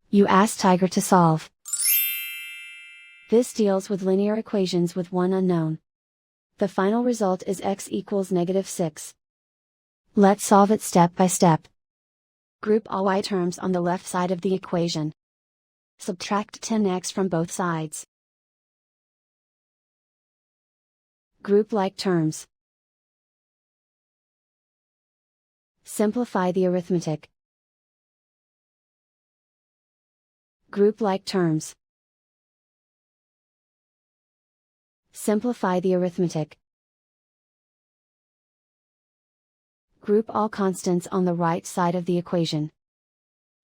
You ask Tiger to solve. This deals with linear equations with one unknown. The final result is x equals -6. Let's solve it step by step. Group all y terms on the left side of the equation. Subtract 10x from both sides. Group like terms. Simplify the arithmetic. Group like terms. Simplify the arithmetic. Group all constants on the right side of the equation.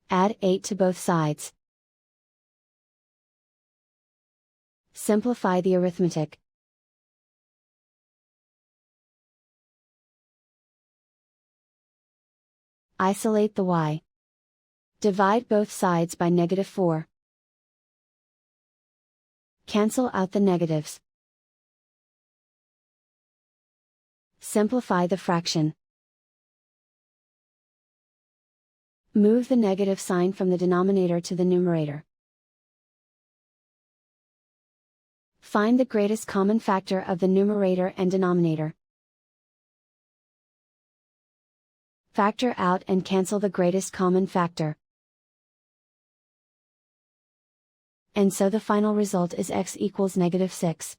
Add 8 to both sides. Simplify the arithmetic. Isolate the y. Divide both sides by -4. Cancel out the negatives. Simplify the fraction. Move the negative sign from the denominator to the numerator. Find the greatest common factor of the numerator and denominator. Factor out and cancel the greatest common factor. And so the final result is x equals -6.